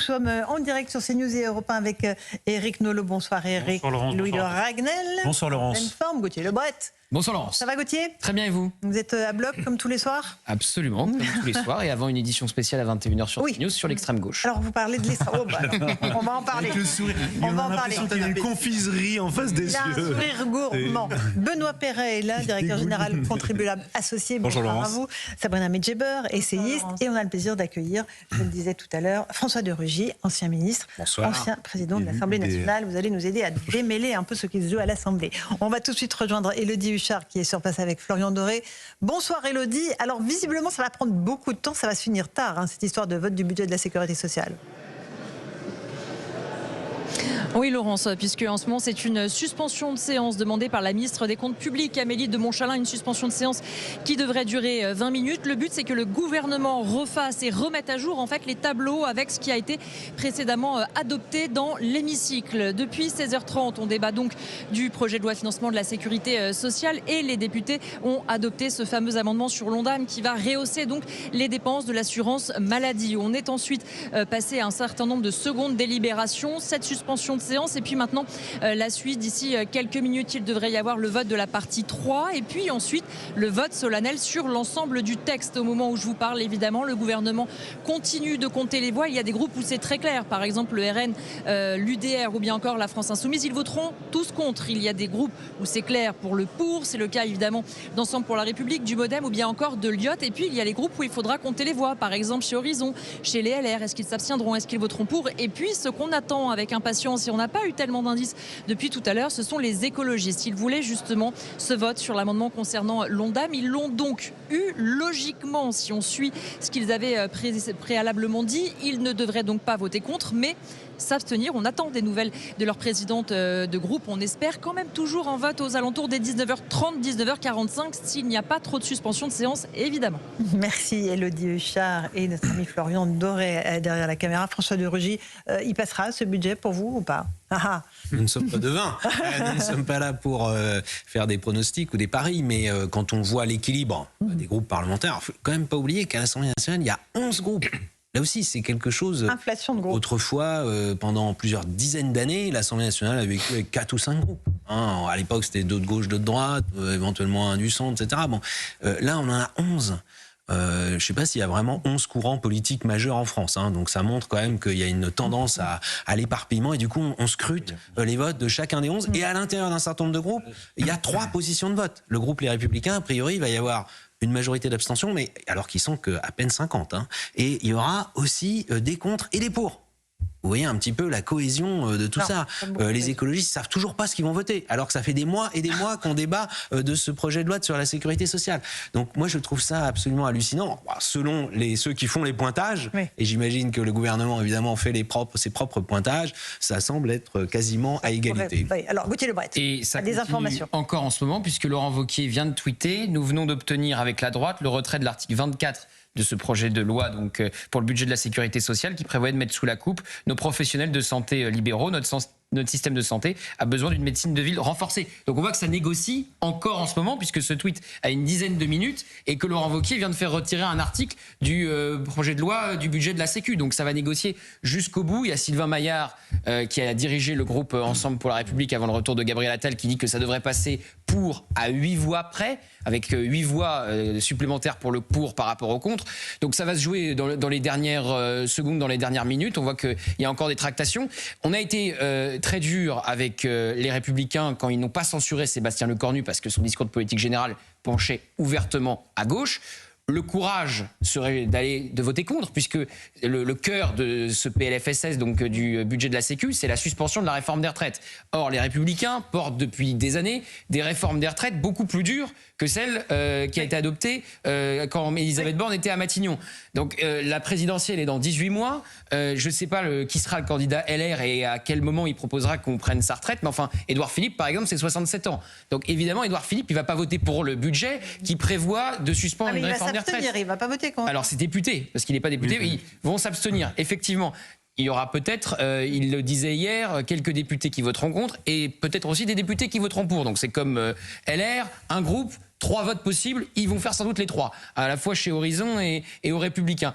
sommes en direct sur CNews et Europe 1 avec Éric Nolot. Bonsoir Éric. Bonsoir Laurence. Louis de Ragnel. Bonsoir Laurence. Pleine forme, Gauthier Lebret. Bonsoir Laurence. Ça va Gauthier? Très bien et vous? Vous êtes à bloc comme tous les soirs? Absolument, comme tous les soirs et avant une édition spéciale à 21h sur CNews sur l'extrême gauche. Alors vous parlez de l'extrême... on va en parler. Avec le sourire. On va en parler. L'impression qu'il y a une confiserie en face des Il a un yeux. sourire gourmand. Benoît Perret est là, directeur général contribuable associé. Bonjour Bonsoir à Laurence. vous. Sabrina Medjeber, essayiste. Et on a le plaisir d'accueillir, je le disais tout à l'heure, François de Rugy, ancien ministre, Bonsoir. ancien président de l'Assemblée nationale. Vous allez nous aider à démêler un peu ce qui se joue à l'Assemblée. On va tout de suite rejoindre Élodie Huchard qui est sur place avec Florian Doré. Bonsoir Élodie. Alors visiblement ça va prendre beaucoup de temps, ça va se finir tard, cette histoire de vote du budget de la sécurité sociale. Oui Laurence, puisque en ce moment c'est une suspension de séance demandée par la ministre des Comptes publics Amélie de Montchalin, une suspension de séance qui devrait durer 20 minutes. Le but c'est que le gouvernement refasse et remette à jour en fait les tableaux avec ce qui a été précédemment adopté dans l'hémicycle. Depuis 16h30, on débat donc du projet de loi de financement de la sécurité sociale et les députés ont adopté ce fameux amendement sur l'Ondam qui va rehausser donc les dépenses de l'assurance maladie. On est ensuite passé à un certain nombre de secondes délibérations, cette suspension de séance et puis maintenant la suite d'ici quelques minutes il devrait y avoir le vote de la partie 3 et puis ensuite le vote solennel sur l'ensemble du texte. Au moment où je vous parle évidemment le gouvernement continue de compter les voix. Il y a des groupes où c'est très clair, par exemple le RN, l'UDR ou bien encore la France Insoumise, ils voteront tous contre. Il y a des groupes où c'est clair pour le pour, c'est le cas évidemment d'Ensemble pour la République, du Modem ou bien encore de l'IOT, et puis il y a les groupes où il faudra compter les voix, par exemple chez Horizon, chez les LR, est-ce qu'ils s'abstiendront, est-ce qu'ils voteront pour, et puis ce qu'on attend avec impatience et on n'a pas eu tellement d'indices depuis tout à l'heure, ce sont les écologistes. Ils voulaient justement ce vote sur l'amendement concernant l'Ondam. Ils l'ont donc eu logiquement, si on suit ce qu'ils avaient préalablement dit. Ils ne devraient donc pas voter contre, mais s'abstenir. On attend des nouvelles de leur présidente de groupe. On espère quand même toujours un vote aux alentours des 19h30, 19h45, s'il n'y a pas trop de suspension de séance, évidemment. Merci Élodie Huchard et notre ami Florian Doré derrière la caméra. François de Rugy, il passera ce budget pour vous ou pas? Nous ne sommes pas devins. Nous ne sommes pas là pour faire des pronostics ou des paris, mais quand on voit l'équilibre des groupes parlementaires, il ne faut quand même pas oublier qu'à l'Assemblée nationale, il y a 11 groupes. Là aussi, c'est quelque chose... Inflation de groupes. Autrefois, pendant plusieurs dizaines d'années, l'Assemblée nationale a vécu avec 4 ou 5 groupes. À l'époque, c'était deux de gauche, deux de droite, éventuellement un du centre, etc. Bon, là, on en a 11. Je ne sais pas s'il y a vraiment 11 courants politiques majeurs en France. Donc ça montre quand même qu'il y a une tendance à l'éparpillement. Et du coup, on scrute les votes de chacun des 11. Et à l'intérieur d'un certain nombre de groupes, il y a 3 positions de vote. Le groupe Les Républicains, a priori, il va y avoir une majorité d'abstention, mais alors qu'ils sont qu'à peine 50. Et il y aura aussi des contre et des pour. Vous voyez un petit peu la cohésion de tout ça. Les écologistes ne savent toujours pas ce qu'ils vont voter, alors que ça fait des mois et des mois qu'on débat de ce projet de loi sur la sécurité sociale. Donc moi, je trouve ça absolument hallucinant. Selon ceux qui font les pointages, et j'imagine que le gouvernement, évidemment, fait ses propres pointages, ça semble être quasiment à égalité. Alors, Gauthier Lebret, et ça des continue informations. Encore en ce moment, puisque Laurent Wauquiez vient de tweeter, nous venons d'obtenir avec la droite le retrait de l'article 24 de ce projet de loi donc, pour le budget de la sécurité sociale qui prévoyait de mettre sous la coupe nos professionnels de santé libéraux, notre système de santé a besoin d'une médecine de ville renforcée. Donc on voit que ça négocie encore en ce moment puisque ce tweet a une dizaine de minutes et que Laurent Wauquiez vient de faire retirer un article du projet de loi du budget de la Sécu. Donc ça va négocier jusqu'au bout. Il y a Sylvain Maillard qui a dirigé le groupe Ensemble pour la République avant le retour de Gabriel Attal qui dit que ça devrait passer pour à 8 voix près, avec 8 voix supplémentaires pour le pour par rapport au contre. Donc ça va se jouer dans les dernières secondes, dans les dernières minutes. On voit qu'il y a encore des tractations. On a été très dur avec les Républicains quand ils n'ont pas censuré Sébastien Lecornu parce que son discours de politique générale penchait ouvertement à gauche. Le courage serait de voter contre, puisque le cœur de ce PLFSS, donc du budget de la Sécu, c'est la suspension de la réforme des retraites. Or, les Républicains portent depuis des années des réformes des retraites beaucoup plus dures que celle qui a été adoptée quand Elisabeth Borne était à Matignon. Donc la présidentielle est dans 18 mois. Je ne sais pas qui sera le candidat LR et à quel moment il proposera qu'on prenne sa retraite. Mais enfin, Édouard Philippe, par exemple, c'est 67 ans. Donc évidemment, Édouard Philippe, il ne va pas voter pour le budget qui prévoit de suspendre une réforme des retraites. Il ne va pas voter contre. Alors c'est député, parce qu'il n'est pas député, ils vont s'abstenir, effectivement. Il y aura peut-être, il le disait hier, quelques députés qui voteront contre et peut-être aussi des députés qui voteront pour. Donc c'est comme LR, un groupe, 3 votes possibles, ils vont faire sans doute les 3, à la fois chez Horizon et aux Républicains.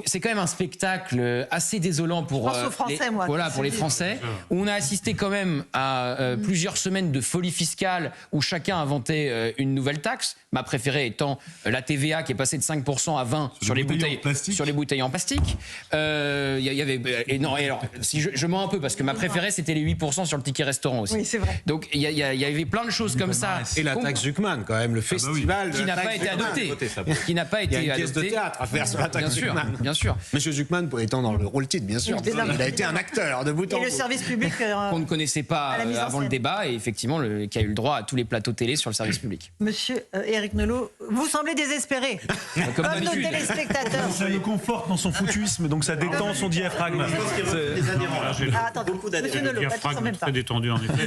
C'est quand même un spectacle assez désolant pour, Je pense aux Français, moi, voilà, qui pour se les disent. Français, où on a assisté quand même à plusieurs semaines de folie fiscale où chacun inventait une nouvelle taxe. Ma préférée étant la TVA qui est passée de 5% à 20% sur les bouteilles en plastique. Y avait, et non, et alors, si je mens un peu parce que ma préférée c'était les 8% sur le ticket restaurant aussi. Oui, c'est vrai. Donc il y avait plein de choses comme ça. Et la taxe Zuckman, quand même, le festival qui n'a pas été adopté. Qui n'a pas été Il y a une adopté. pièce de théâtre à faire sur la taxe Zuckman. Bien sûr. Monsieur Zuckman étant dans le rôle titre, bien sûr. Oui, Il a été un acteur de bout en Et le bout. service public. Qu'on ne connaissait pas à la mise en avant le scène. débat et effectivement qui a eu le droit à tous les plateaux télé sur le service public. Monsieur Éric Nolot, vous semblez désespéré. Comme Comme nos d'habitude. téléspectateurs. Ça le conforte dans son foutuisme, donc ça détend son diaphragme. Ah, attendez, Monsieur Nolot, pas tous en même temps. Très détendu en effet.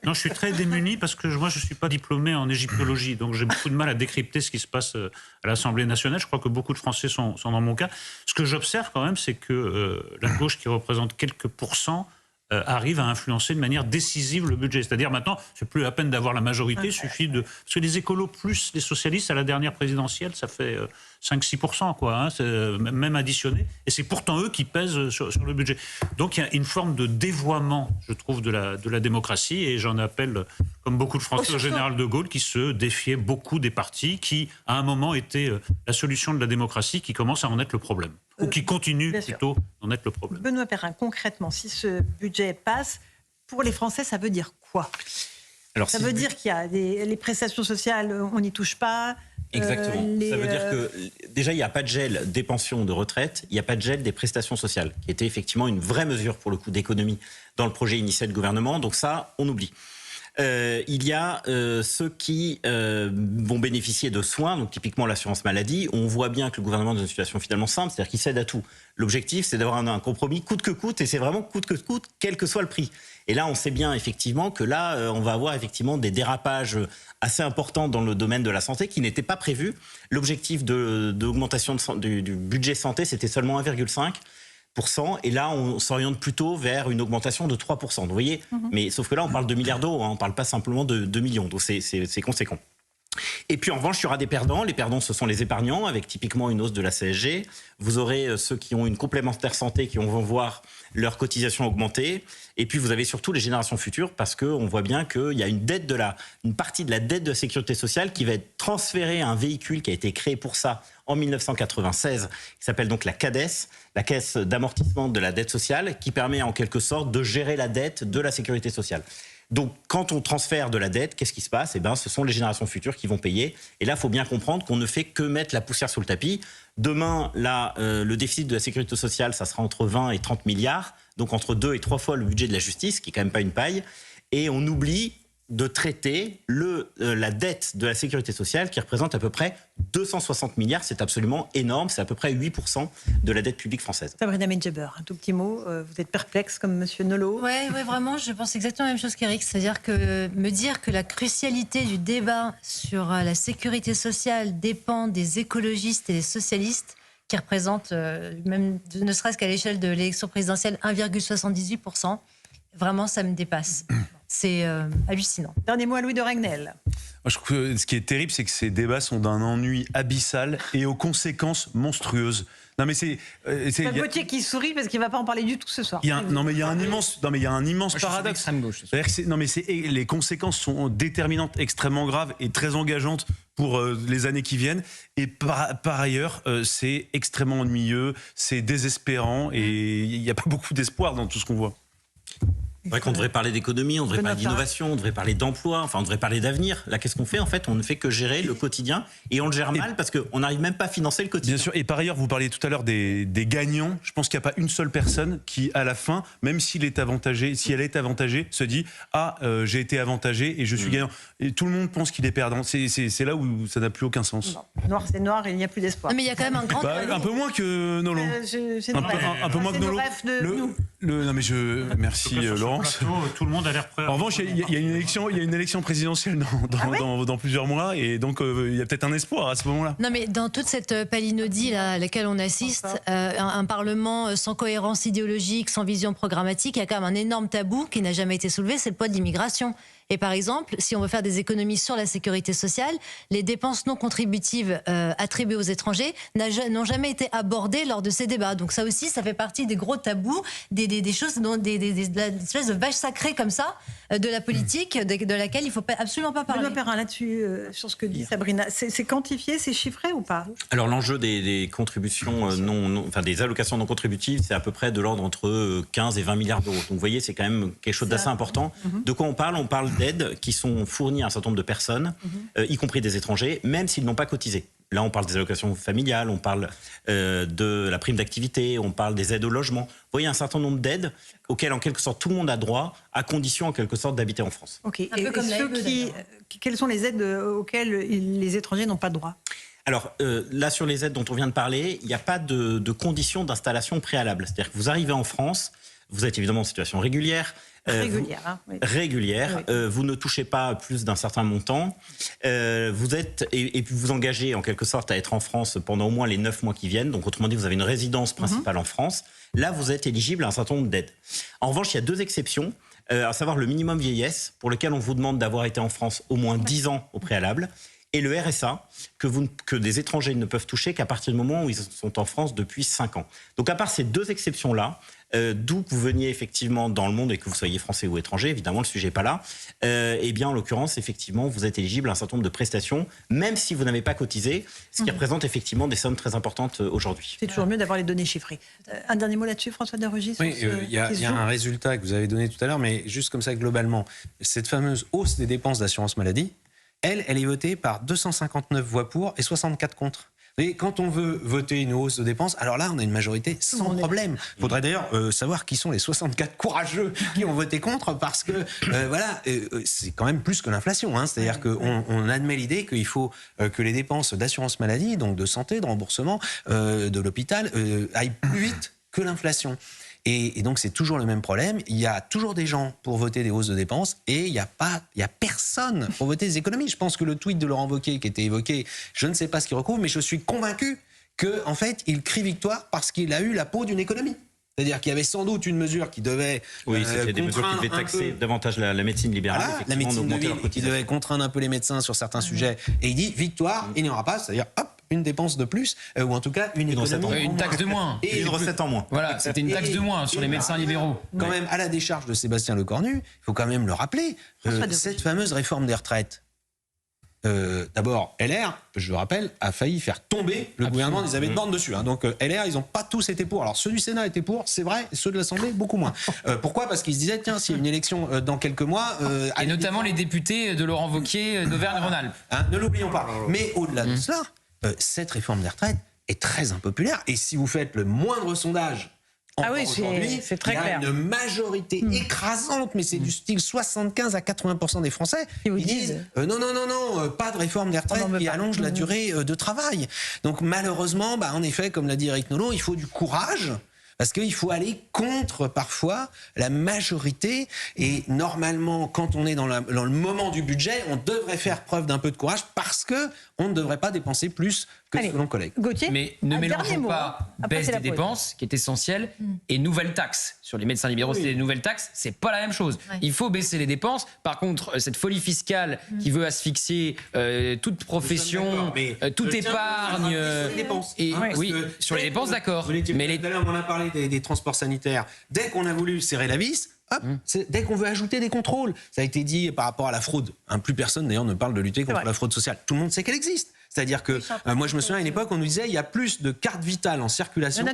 Non, je suis très démuni parce que moi je suis pas diplômé en égyptologie, donc j'ai beaucoup de mal à décrypter ce qui se passe à l'Assemblée nationale. Je crois que beaucoup de Français sont dans mon cas. Ce que j'observe quand même, c'est que la gauche, qui représente quelques pourcents, arrive à influencer de manière décisive le budget. C'est-à-dire maintenant, c'est plus la peine d'avoir la majorité, il suffit de... Parce que les écolos plus les socialistes à la dernière présidentielle, ça fait 5-6%, quoi, hein, même additionné. Et c'est pourtant eux qui pèsent sur le budget. Donc il y a une forme de dévoiement, je trouve, de la démocratie. Et j'en appelle, comme beaucoup de Français, au général de Gaulle, qui se défiait beaucoup des partis, qui, à un moment, étaient la solution de la démocratie, qui commence à en être le problème. Ou qui continue plutôt d'en être le problème. Benoît Perrin, concrètement, si ce budget passe, pour les Français, ça veut dire quoi? Alors, ça veut dire qu'il y a les prestations sociales, on n'y touche pas. Exactement. Ça veut dire que déjà, il n'y a pas de gel des pensions de retraite, il n'y a pas de gel des prestations sociales, qui était effectivement une vraie mesure pour le coup d'économie dans le projet initial du gouvernement. Donc ça, on oublie. Il y a ceux qui vont bénéficier de soins, donc typiquement l'assurance maladie. On voit bien que le gouvernement est dans une situation finalement simple, c'est-à-dire qu'il cède à tout. L'objectif, c'est d'avoir un compromis coûte que coûte, et c'est vraiment coûte que coûte, quel que soit le prix. Et là, on sait bien effectivement que là, on va avoir effectivement des dérapages assez importants dans le domaine de la santé qui n'étaient pas prévus. L'objectif d'augmentation du budget santé, c'était seulement 1,5%. Et là, on s'oriente plutôt vers une augmentation de 3%. Vous voyez, mais sauf que là, on parle de milliards d'euros, hein, on ne parle pas simplement de 2 millions. Donc c'est conséquent. Et puis en revanche, il y aura des perdants. Les perdants, ce sont les épargnants, avec typiquement une hausse de la CSG. Vous aurez ceux qui ont une complémentaire santé qui vont voir leur cotisation augmenter. Et puis vous avez surtout les générations futures, parce qu'on voit bien qu'il y a une partie de la dette de la sécurité sociale qui va être transférée à un véhicule qui a été créé pour ça en 1996, qui s'appelle donc la CADES, la Caisse d'amortissement de la dette sociale, qui permet en quelque sorte de gérer la dette de la sécurité sociale. Donc, quand on transfère de la dette, qu'est-ce qui se passe? Eh bien, ce sont les générations futures qui vont payer. Et là, il faut bien comprendre qu'on ne fait que mettre la poussière sous le tapis. Demain, là, le déficit de la sécurité sociale, ça sera entre 20 et 30 milliards, donc entre 2 et 3 fois le budget de la justice, qui n'est quand même pas une paille. Et on oublie de traiter la dette de la sécurité sociale, qui représente à peu près 260 milliards. C'est absolument énorme. C'est à peu près 8% de la dette publique française. Sabrina Medjeber, un tout petit mot. Vous êtes perplexe comme Monsieur Nolot? Ouais, vraiment, je pense exactement la même chose qu'Éric. C'est-à-dire que me dire que la crucialité du débat sur la sécurité sociale dépend des écologistes et des socialistes, qui représentent, même ne serait-ce qu'à l'échelle de l'élection présidentielle, 1,78%, vraiment, ça me dépasse. C'est hallucinant. Dernier mot à Louis de Ragnel. Moi, je trouve que ce qui est terrible, c'est que ces débats sont d'un ennui abyssal et aux conséquences monstrueuses. Non mais c'est Gauthier qui sourit parce qu'il ne va pas en parler du tout ce soir. Il y a un immense paradoxe. Les conséquences sont déterminantes, extrêmement graves et très engageantes pour les années qui viennent. Et par ailleurs, c'est extrêmement ennuyeux, c'est désespérant et il n'y a pas beaucoup d'espoir dans tout ce qu'on voit. C'est vrai qu'on devrait parler d'économie, on devrait parler d'innovation, on devrait parler d'emploi, enfin on devrait parler d'avenir. Là, qu'est-ce qu'on fait en fait? On ne fait que gérer le quotidien et on le gère mal parce qu'on n'arrive même pas à financer le quotidien. Bien sûr, et par ailleurs, vous parliez tout à l'heure des gagnants. Je pense qu'il n'y a pas une seule personne qui, à la fin, même si elle est avantagée, se dit « Ah, j'ai été avantagé et je suis gagnant ». Et tout le monde pense qu'il est perdant. C'est là où ça n'a plus aucun sens. Non. Noir, c'est noir, il n'y a plus d'espoir. Mais il y a quand même un grand... un peu moins que Nolot. C'est un peu moins que Nolot. nous. Non mais merci Laurent. revanche, tout le monde a l'air prêt. En revanche, il y a une élection présidentielle dans plusieurs mois, et donc il y a peut-être un espoir à ce moment-là. Non, mais dans toute cette palinodie là, à laquelle on assiste, un Parlement sans cohérence idéologique, sans vision programmatique, il y a quand même un énorme tabou qui n'a jamais été soulevé, c'est le poids de l'immigration. Et par exemple, si on veut faire des économies sur la sécurité sociale, les dépenses non contributives attribuées aux étrangers n'ont jamais été abordées lors de ces débats. Donc ça aussi, ça fait partie des gros tabous, des choses, des espèces de vaches sacrées comme ça, de la politique, de laquelle il ne faut absolument pas parler. Benoît Perrin, là-dessus, sur ce que dit Sabrina, c'est quantifié, c'est chiffré ou pas? Alors l'enjeu des contributions des allocations non contributives, c'est à peu près de l'ordre entre 15 et 20 milliards d'euros. Donc vous voyez, c'est quand même quelque chose d'assez important. De quoi on parle? On parle d'aides qui sont fournies à un certain nombre de personnes, y compris des étrangers, même s'ils n'ont pas cotisé. Là, on parle des allocations familiales, on parle de la prime d'activité, on parle des aides au logement. Vous voyez, un certain nombre d'aides auxquelles, en quelque sorte, tout le monde a droit, à condition, en quelque sorte, d'habiter en France. Ok. Et quelles sont les aides auxquelles les étrangers n'ont pas droit? Alors, là, sur les aides dont on vient de parler, il n'y a pas de conditions d'installation préalable. C'est-à-dire que vous arrivez en France, vous êtes évidemment en situation régulière. Régulière. Vous ne touchez pas plus d'un certain montant. Vous êtes et puis vous engagez en quelque sorte à être en France pendant au moins les 9 mois qui viennent. Donc autrement dit, vous avez une résidence principale en France. Là, vous êtes éligible à un certain nombre d'aides. En revanche, il y a 2 exceptions, à savoir le minimum vieillesse, pour lequel on vous demande d'avoir été en France au moins 10 ans au préalable, et le RSA, que des étrangers ne peuvent toucher qu'à partir du moment où ils sont en France depuis 5 ans. Donc à part ces 2 exceptions-là, d'où que vous veniez effectivement dans le monde et que vous soyez français ou étranger, évidemment le sujet n'est pas là, eh bien en l'occurrence effectivement vous êtes éligible à un certain nombre de prestations, même si vous n'avez pas cotisé, ce qui représente effectivement des sommes très importantes aujourd'hui. C'est toujours mieux d'avoir les données chiffrées. Un dernier mot là-dessus, François de Rugy? Oui, il y a un résultat que vous avez donné tout à l'heure, mais juste comme ça globalement, cette fameuse hausse des dépenses d'assurance maladie, elle est votée par 259 voix pour et 64 contre. Et quand on veut voter une hausse de dépenses, alors là, on a une majorité sans problème. Il faudrait d'ailleurs savoir qui sont les 64 courageux qui ont voté contre, parce que c'est quand même plus que l'inflation. Hein. C'est-à-dire qu'on admet l'idée qu'il faut que les dépenses d'assurance maladie, donc de santé, de remboursement, de l'hôpital, aillent plus vite que l'inflation. Et donc, c'est toujours le même problème. Il y a toujours des gens pour voter des hausses de dépenses et il y a personne pour voter des économies. Je pense que le tweet de Laurent Wauquiez qui était évoqué, je ne sais pas ce qu'il recouvre, mais je suis convaincu qu'en fait, il crie victoire parce qu'il a eu la peau d'une économie. C'est-à-dire qu'il y avait sans doute une mesure qui devait c'était des mesures qui devaient taxer davantage la médecine libérale. Voilà, la médecine de ville, qui devait contraindre un peu les médecins sur certains sujets. Et il dit victoire, il n'y aura pas, c'est-à-dire hop, une dépense de plus, ou en tout cas une économie. Une taxe de moins. Et une recette en moins. Voilà, c'était une taxe de moins sur les médecins libéraux. Quand même, à la décharge de Sébastien Lecornu, il faut quand même le rappeler, cette fameuse réforme des retraites. D'abord, LR, je le rappelle, a failli faire tomber le gouvernement d'Elisabeth Borne dessus. Hein. Donc LR, ils n'ont pas tous été pour. Alors ceux du Sénat étaient pour, c'est vrai, et ceux de l'Assemblée, beaucoup moins. Pourquoi? Parce qu'ils se disaient, tiens, s'il y a une élection dans quelques mois... et notamment les députés de Laurent Wauquiez d'Auvergne-Rhône-Alpes. Hein, ne l'oublions pas. Mais au-delà de cela, cette réforme des retraites est très impopulaire. Et si vous faites le moindre sondage... aujourd'hui, c'est très clair. Il y a une majorité écrasante, mais c'est du style 75 à 80% des Français qui disent non, pas de réforme des retraites qui allonge la durée de travail. Donc malheureusement, en effet, comme l'a dit Eric Nolot, il faut du courage. Parce qu'il faut aller contre, parfois, la majorité. Et normalement, quand on est dans le moment du budget, on devrait faire preuve d'un peu de courage parce qu'on ne devrait pas dépenser plus que selon collègues. Gauthier, mais ne mélangeons pas baisse des dépenses, qui est essentielle, et nouvelles taxes. Sur les médecins libéraux, c'est des nouvelles taxes, c'est pas la même chose. Il faut baisser les dépenses. Par contre, cette folie fiscale qui veut asphyxier toute profession, toute épargne... sur les dépenses, d'accord. Mais tout à l'heure, on en a parlé des transports sanitaires. Dès qu'on a voulu serrer la vis, dès qu'on veut ajouter des contrôles, ça a été dit par rapport à la fraude. Plus personne d'ailleurs ne parle de lutter contre la fraude sociale. Tout le monde sait qu'elle existe. C'est-à-dire que moi je me souviens à une époque on nous disait il y a plus de cartes vitales en circulation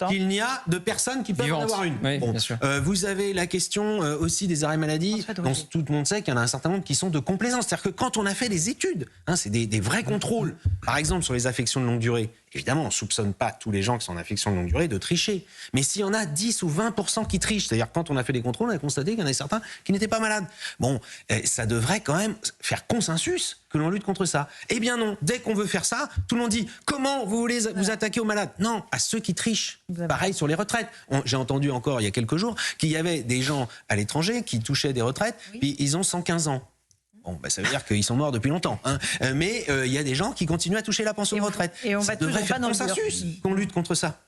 qu'il n'y a de personnes qui peuvent en avoir une. Oui, bien sûr. Vous avez la question aussi des arrêts maladie, dont tout le monde sait qu'il y en a un certain nombre qui sont de complaisance. C'est-à-dire que quand on a fait des études, c'est des vrais contrôles, par exemple sur les affections de longue durée, Évidemment, on ne soupçonne pas tous les gens qui sont en affection de longue durée de tricher. Mais s'il y en a 10 ou 20% qui trichent, c'est-à-dire quand on a fait des contrôles, on a constaté qu'il y en a certains qui n'étaient pas malades. Bon, ça devrait quand même faire consensus que l'on lutte contre ça. Eh bien non, dès qu'on veut faire ça, tout le monde dit « Comment vous voulez vous attaquer aux malades ?» Non, à ceux qui trichent. Pareil sur les retraites. J'ai entendu encore il y a quelques jours qu'il y avait des gens à l'étranger qui touchaient des retraites, puis ils ont 115 ans. Bon, ça veut dire qu'ils sont morts depuis longtemps. Hein. Mais il y a des gens qui continuent à toucher la pension de retraite. Et on ça va devrait toujours faire pas dans le consensus qu'on lutte contre ça.